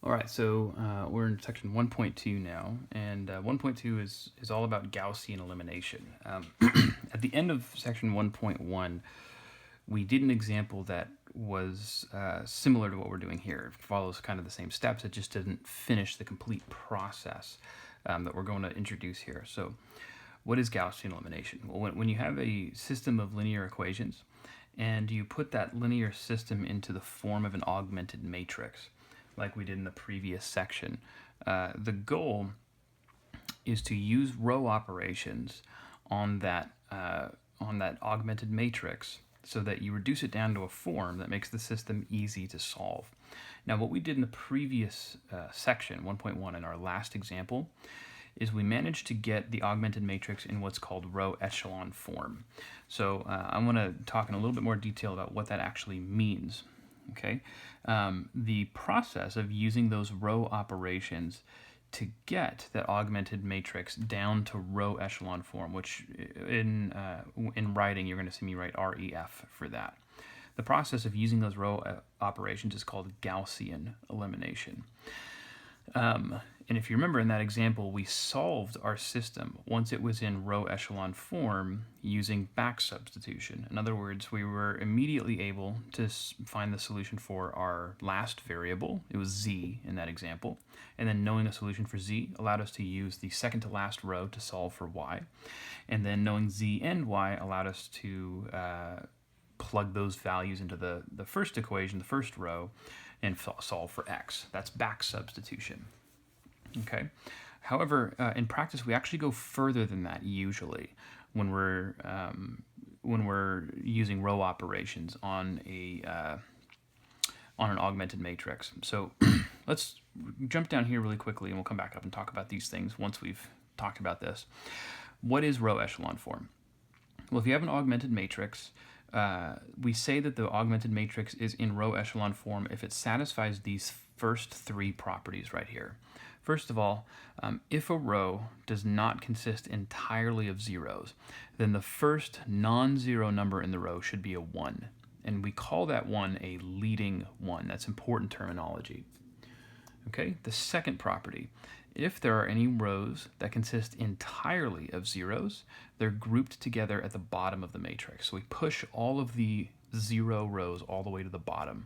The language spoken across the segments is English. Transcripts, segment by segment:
All right, so we're in section 1.2 now, and 1.2 is all about Gaussian elimination. At the end of section 1.1, we did an example that was similar to what we're doing here. It follows kind of the same steps, it just didn't finish the complete process that we're going to introduce here. So what is Gaussian elimination? Well, when you have a system of linear equations, and you put that linear system into the form of an augmented matrix, like we did in the previous section. The goal is to use row operations on that augmented matrix so that you reduce it down to a form that makes the system easy to solve. Now, what we did in the previous section, 1.1, in our last example, is we managed to get the augmented matrix in what's called row echelon form. So I'm going to talk in a little bit more detail about what that actually means. Okay, the process of using those row operations to get that augmented matrix down to row echelon form, which in writing you're going to see me write REF for that. The process of using those row operations is called Gaussian elimination. And if you remember in that example, we solved our system once it was in row echelon form using back substitution. In other words, we were immediately able to find the solution for our last variable. It was z in that example. And then knowing a solution for z allowed us to use the second to last row to solve for y. And then knowing z and y allowed us to plug those values into the first equation, the first row, and solve for x. That's back substitution. Okay. However, in practice, we actually go further than that usually when we're using row operations on an augmented matrix. So let's jump down here really quickly, and we'll come back up and talk about these things once we've talked about this. What is row echelon form? Well, if you have an augmented matrix, we say that the augmented matrix is in row echelon form if it satisfies these first three properties right here. First of all, if a row does not consist entirely of zeros, then the first non-zero number in the row should be a 1. And we call that one a leading one. That's important terminology. Okay, the second property. If there are any rows that consist entirely of zeros, they're grouped together at the bottom of the matrix. So we push all of the zero rows all the way to the bottom.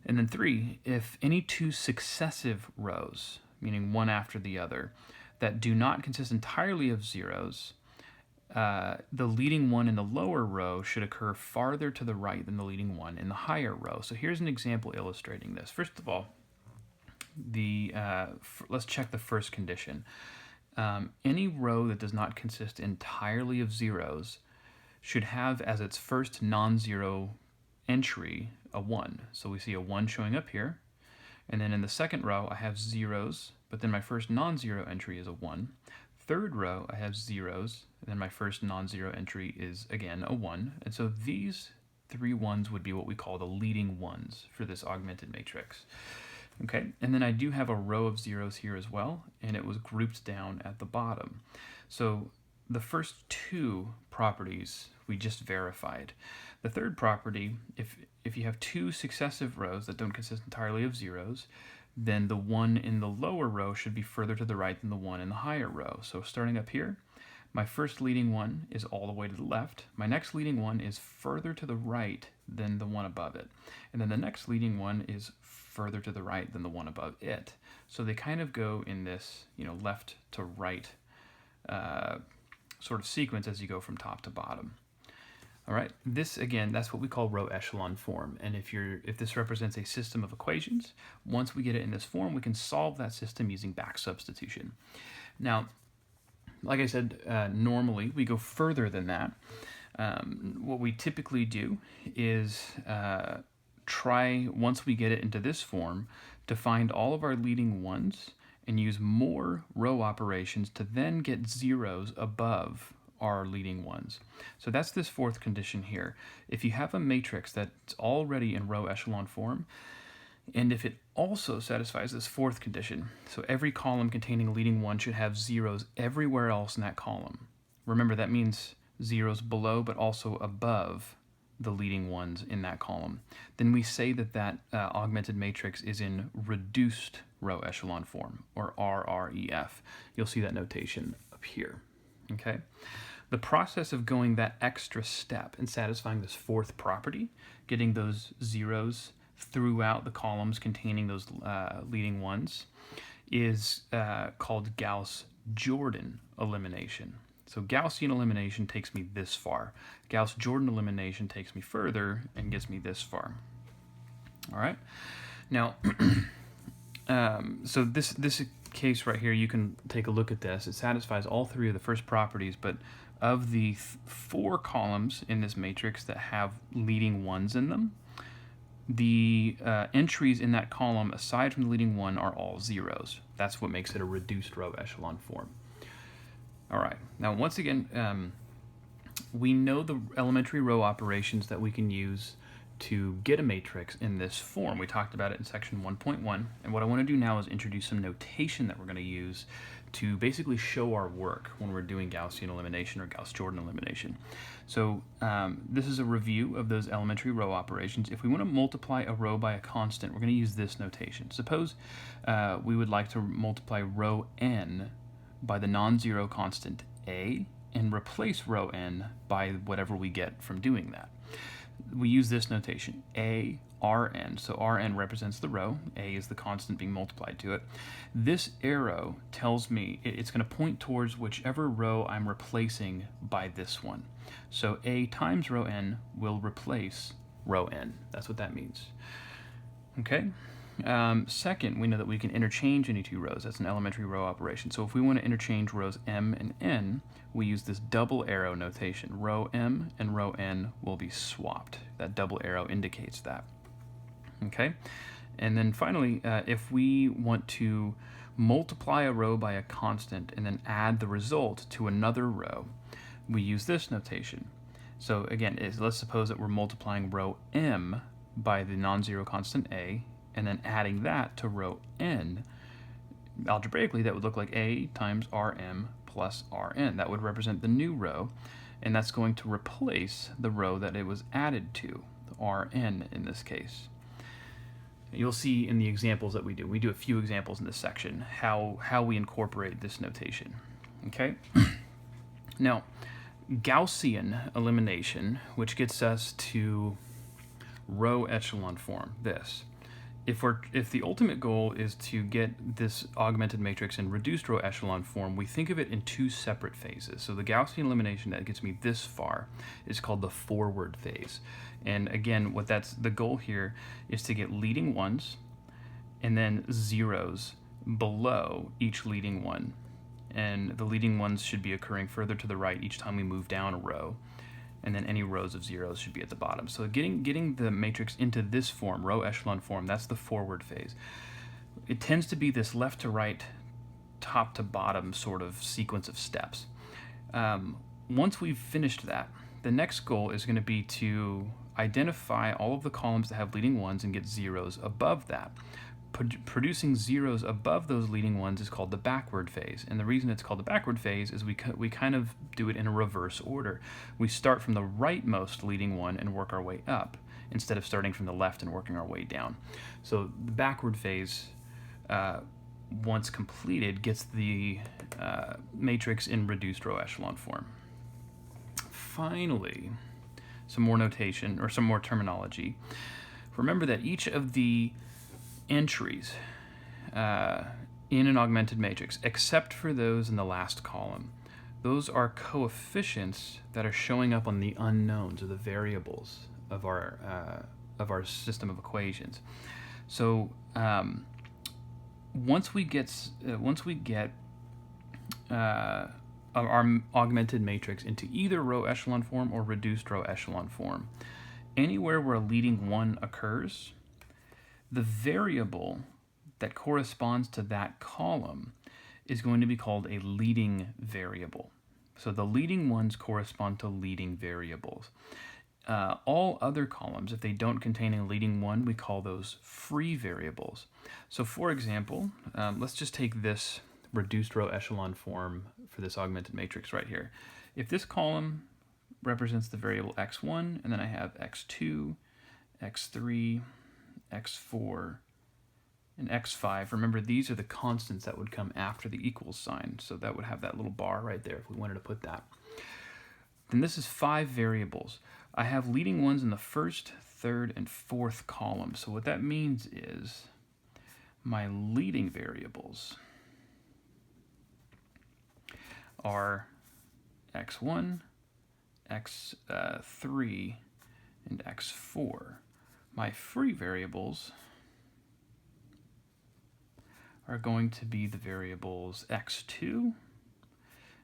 And then 3, if any two successive rows, meaning one after the other, that do not consist entirely of zeros, the leading one in the lower row should occur farther to the right than the leading one in the higher row. So here's an example illustrating this. First of all, let's check the first condition. Any row that does not consist entirely of zeros should have as its first non-zero entry a 1. So we see a 1 showing up here. And then in the second row, I have zeros, but then my first non-zero entry is a 1. Third row, I have zeros, and then my first non-zero entry is, again, a 1. And so these 3 ones would be what we call the leading ones for this augmented matrix. Okay, and then I do have a row of zeros here as well, and it was grouped down at the bottom. So the first 2 properties we just verified. The third property, if you have 2 successive rows that don't consist entirely of zeros, then the one in the lower row should be further to the right than the one in the higher row. So starting up here, my first leading one is all the way to the left. My next leading one is further to the right than the one above it. And then the next leading one is further to the right than the one above it. So they kind of go in this, left to right sort of sequence as you go from top to bottom. All right, this again, that's what we call row echelon form. And if this represents a system of equations, once we get it in this form, we can solve that system using back substitution. Now, like I said, normally we go further than that. What we typically do is try, once we get it into this form, to find all of our leading ones and use more row operations to then get zeros above our leading ones. So that's this fourth condition here. If you have a matrix that's already in row echelon form, and if it also satisfies this fourth condition, so every column containing a leading one should have zeros everywhere else in that column. Remember, that means zeros below but also above the leading ones in that column, then we say that that augmented matrix is in reduced row echelon form, or RREF. You'll see that notation up here. Okay. The process of going that extra step and satisfying this fourth property, getting those zeros throughout the columns containing those leading ones, is called Gauss-Jordan elimination. So Gaussian elimination takes me this far. Gauss-Jordan elimination takes me further and gets me this far. All right. Now, so this case right here, you can take a look at this. It satisfies all three of the first properties, but of the four columns in this matrix that have leading ones in them, the entries in that column, aside from the leading one, are all zeros. That's what makes it a reduced row echelon form. All right. Now, once again, we know the elementary row operations that we can use to get a matrix in this form. We talked about it in section 1.1, and what I want to do now is introduce some notation that we're going to use to basically show our work when we're doing Gaussian elimination or Gauss-Jordan elimination. So this is a review of those elementary row operations. If we want to multiply a row by a constant, we're going to use this notation. Suppose we would like to multiply row n by the non-zero constant a and replace row n by whatever we get from doing that. We use this notation, a Rn. So Rn represents the row, a is the constant being multiplied to it. This arrow tells me it's going to point towards whichever row I'm replacing by this one. So a times row n will replace row n. That's what that means. Okay. Second, we know that we can interchange any two rows. That's an elementary row operation. So if we want to interchange rows m and n, we use this double arrow notation. Row m and row n will be swapped. That double arrow indicates that. Okay, and then finally, if we want to multiply a row by a constant and then add the result to another row, we use this notation. So again, let's suppose that we're multiplying row m by the non-zero constant a, and then adding that to row n. Algebraically, that would look like a times rm plus rn. That would represent the new row, and that's going to replace the row that it was added to, rn in this case. You'll see in the examples that we do a few examples in this section, how we incorporate this notation. Okay? Now, Gaussian elimination, which gets us to row echelon form, this. If the ultimate goal is to get this augmented matrix in reduced row echelon form, we think of it in two separate phases. So the Gaussian elimination that gets me this far is called the forward phase. And again, the goal here is to get leading ones and then zeros below each leading one. And the leading ones should be occurring further to the right each time we move down a row. And then any rows of zeros should be at the bottom. So getting the matrix into this form, row echelon form, that's the forward phase. It tends to be this left to right, top to bottom sort of sequence of steps. Once we've finished that, the next goal is going to be to identify all of the columns that have leading ones and get zeros above that. Producing zeros above those leading ones is called the backward phase. And the reason it's called the backward phase is we kind of do it in a reverse order. We start from the rightmost leading one and work our way up, instead of starting from the left and working our way down. So the backward phase, once completed, gets the matrix in reduced row echelon form. Finally, some more notation, or some more terminology. Remember that each of the entries in an augmented matrix, except for those in the last column, those are coefficients that are showing up on the unknowns, or the variables of our system of equations. So once we get our augmented matrix into either row echelon form or reduced row echelon form, anywhere where a leading one occurs, the variable that corresponds to that column is going to be called a leading variable. So the leading ones correspond to leading variables. All other columns, if they don't contain a leading one, we call those free variables. So for example, let's just take this reduced row echelon form for this augmented matrix right here. If this column represents the variable x1, and then I have x2, x3, x4, and x5. Remember, these are the constants that would come after the equals sign, so that would have that little bar right there if we wanted to put that. Then this is 5 variables. I have leading ones in the first, third, and fourth column. So what that means is my leading variables are x1, x3, and x4. My free variables are going to be the variables x2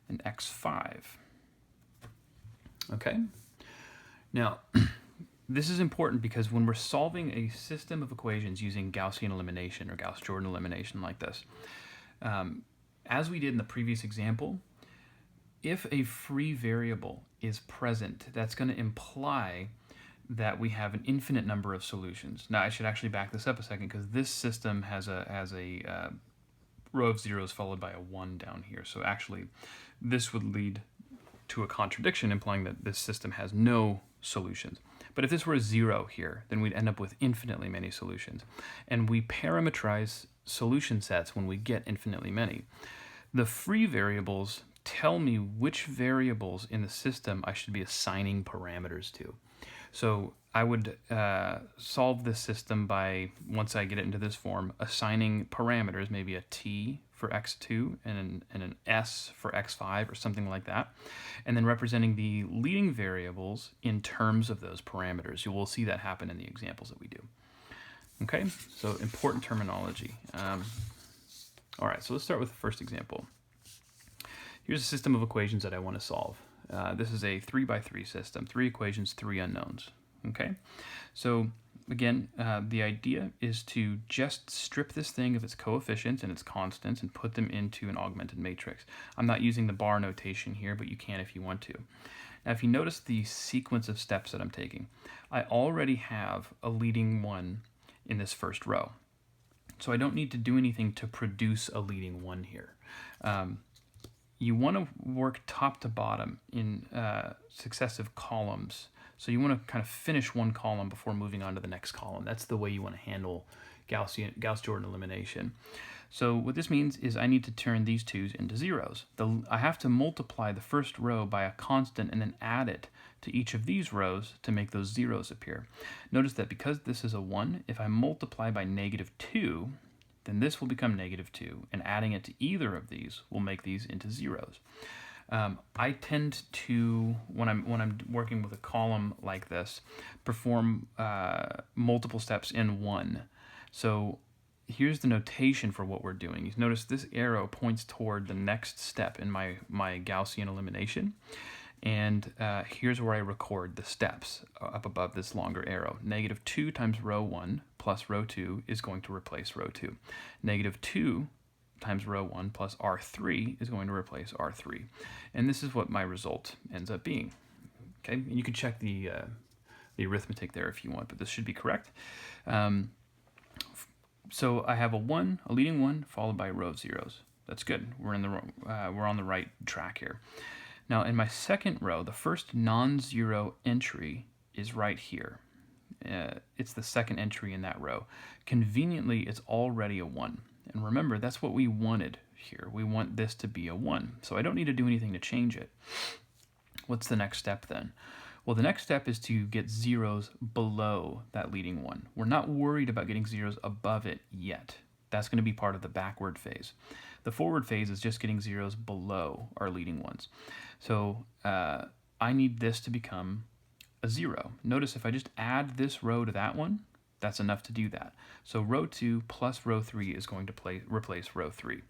and x5. Okay? Now, this is important because when we're solving a system of equations using Gaussian elimination or Gauss-Jordan elimination like this, as we did in the previous example, if a free variable is present, that's going to imply that we have an infinite number of solutions. Now, I should actually back this up a second because this system has a row of zeros followed by a 1 down here. So actually, this would lead to a contradiction, implying that this system has no solutions. But if this were a 0 here, then we'd end up with infinitely many solutions. And we parameterize solution sets when we get infinitely many. The free variables tell me which variables in the system I should be assigning parameters to. So I would solve this system by, once I get it into this form, assigning parameters, maybe a t for x2 and an s for x5 or something like that, and then representing the leading variables in terms of those parameters. You will see that happen in the examples that we do. Okay, so important terminology. All right, so let's start with the first example. Here's a system of equations that I want to solve. This is a 3x3 system, 3 equations, 3 unknowns. Okay, so again, the idea is to just strip this thing of its coefficients and its constants and put them into an augmented matrix. I'm not using the bar notation here, but you can if you want to. Now, if you notice the sequence of steps that I'm taking, I already have a leading one in this first row. So I don't need to do anything to produce a leading one here. You want to work top to bottom in successive columns. So you want to kind of finish one column before moving on to the next column. That's the way you want to handle Gauss-Jordan elimination. So what this means is I need to turn these 2's into zeros. I have to multiply the first row by a constant and then add it to each of these rows to make those zeros appear. Notice that because this is a 1, if I multiply by -2, then this will become -2, and adding it to either of these will make these into zeros. I tend to, when I'm working with a column like this, perform multiple steps in one. So here's the notation for what we're doing. You notice this arrow points toward the next step in my Gaussian elimination. And here's where I record the steps up above this longer arrow. -2 times row 1 plus row 2 is going to replace row 2. -2 times row 1 plus R3 is going to replace R3. And this is what my result ends up being. Okay, and you can check the arithmetic there if you want, but this should be correct. So I have a leading 1 followed by a row of zeros. That's good. We're on the right track here. Now, in my second row, the first non-zero entry is right here. It's the second entry in that row. Conveniently, it's already a 1. And remember, that's what we wanted here. We want this to be a 1. So I don't need to do anything to change it. What's the next step then? Well, the next step is to get zeros below that leading 1. We're not worried about getting zeros above it yet. That's going to be part of the backward phase. The forward phase is just getting zeros below our leading ones. So I need this to become a 0. Notice if I just add this row to that one, that's enough to do that. So row 2 plus row 3 is going to replace row 3.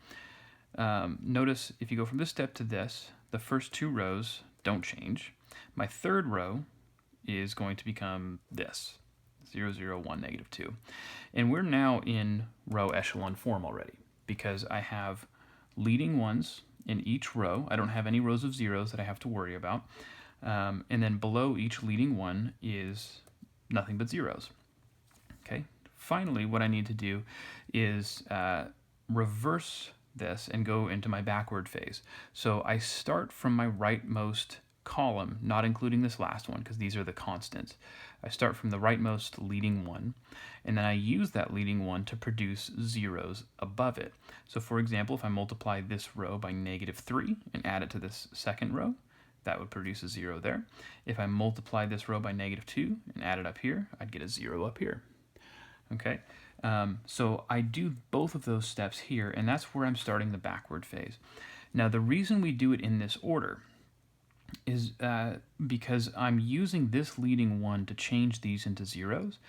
Notice if you go from this step to this, the first 2 rows don't change. My third row is going to become this, 0, 0, 1, -2. And we're now in row echelon form already because I have leading ones in each row. I don't have any rows of zeros that I have to worry about. And then below each leading one is nothing but zeros. Okay. Finally, what I need to do is reverse this and go into my backward phase. So I start from my rightmost column, not including this last one because these are the constants. I start from the rightmost leading one, and then I use that leading one to produce zeros above it. So for example, if I multiply this row by -3 and add it to this second row, that would produce a 0 there. If I multiply this row by -2 and add it up here, I'd get a 0 up here. Okay, so I do both of those steps here, and that's where I'm starting the backward phase. Now the reason we do it in this order is because I'm using this leading one to change these into zeros,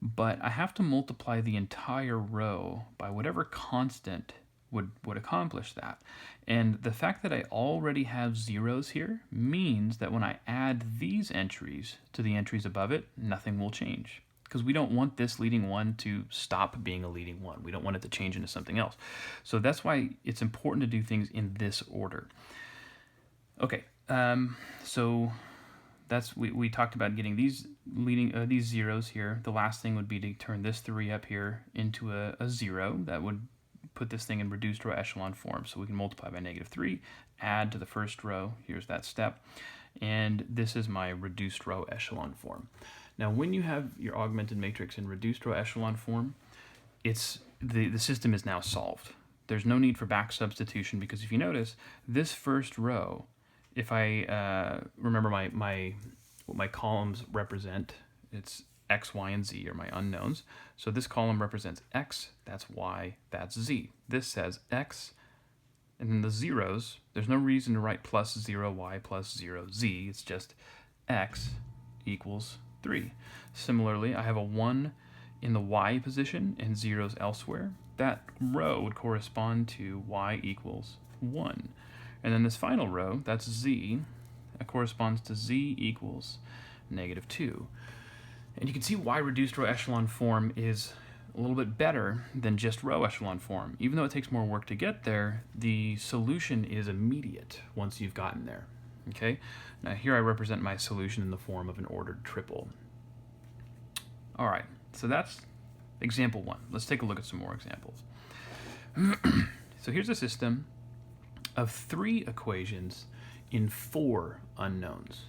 but I have to multiply the entire row by whatever constant would accomplish that. And the fact that I already have zeros here means that when I add these entries to the entries above it, nothing will change. Because we don't want this leading one to stop being a leading one. We don't want it to change into something else. So that's why it's important to do things in this order. Okay, so that's we talked about getting these these zeros here. The last thing would be to turn this 3 up here into a 0. That would put this thing in reduced row echelon form. So we can multiply by -3, add to the first row. Here's that step. And this is my reduced row echelon form. Now, when you have your augmented matrix in reduced row echelon form, it's the system is now solved. There's no need for back substitution because if you notice, this first row, if I remember what my columns represent, it's X, Y, and Z are my unknowns. So this column represents X, that's Y, that's Z. This says X, and then the zeros, there's no reason to write plus 0, Y plus 0, Z. It's just X equals 3. Similarly, I have a 1 in the Y position and zeros elsewhere. That row would correspond to Y equals 1. And then this final row, that's Z, that corresponds to Z equals -2. And you can see why reduced row echelon form is a little bit better than just row echelon form. Even though it takes more work to get there, the solution is immediate once you've gotten there. Okay? Now here I represent my solution in the form of an ordered triple. All right, so that's example 1. Let's take a look at some more examples. So here's a system of 3 equations in 4 unknowns.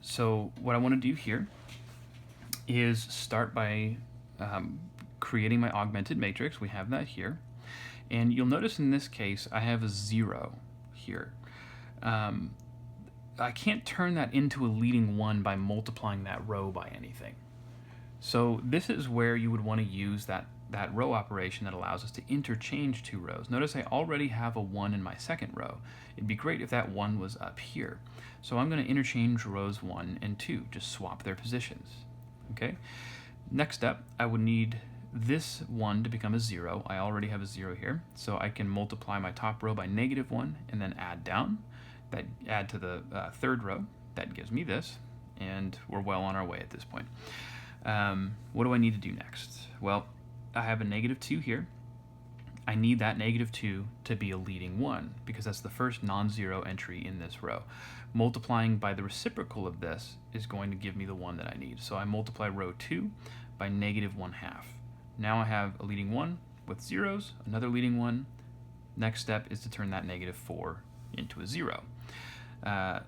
So what I want to do here is start by creating my augmented matrix. We have that here. And you'll notice in this case, I have a 0 here. I can't turn that into a leading one by multiplying that row by anything. So this is where you would want to use that row operation that allows us to interchange 2 rows. Notice I already have a 1 in my second row. It'd be great if that 1 was up here. So I'm going to interchange rows 1 and 2, just swap their positions. Okay. Next up, I would need this 1 to become a 0. I already have a 0 here, so I can multiply my top row by -1 and then add down. That add to the third row. That gives me this, and we're well on our way at this point. What do I need to do next? Well, I have a -2 here. I need that -2 to be a leading 1 because that's the first non-zero entry in this row. Multiplying by the reciprocal of this is going to give me the 1 that I need. So I multiply row 2 by -1/2. Now I have a leading 1 with zeros, another leading 1. Next step is to turn that -4 into a 0.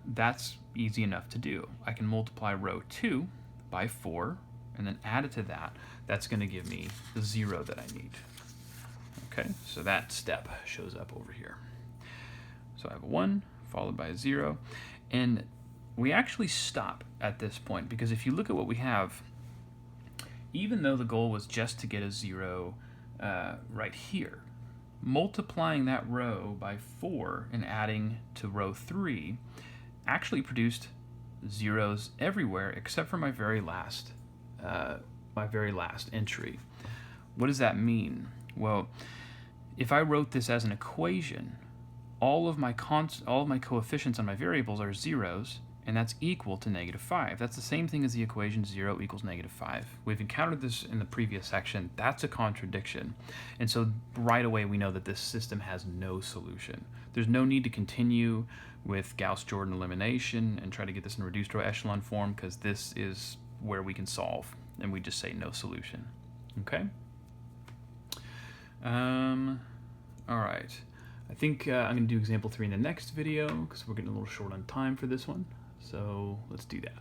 That's easy enough to do. I can multiply row 2 by 4 and then add it to that. That's going to give me the 0 that I need. Okay, so that step shows up over here. So I have a 1 followed by a 0, and we actually stop at this point because if you look at what we have, even though the goal was just to get a 0 right here, multiplying that row by 4 and adding to row 3 actually produced zeros everywhere except for my very last entry. What does that mean? Well, if I wrote this as an equation, all of my coefficients on my variables are zeros, and that's equal to -5. That's the same thing as the equation 0 equals -5. We've encountered this in the previous section. That's a contradiction. And so right away we know that this system has no solution. There's no need to continue with Gauss-Jordan elimination and try to get this in reduced row echelon form because this is where we can solve, and we just say no solution. Okay? All right. I think I'm going to do example 3 in the next video because we're getting a little short on time for this one. So let's do that.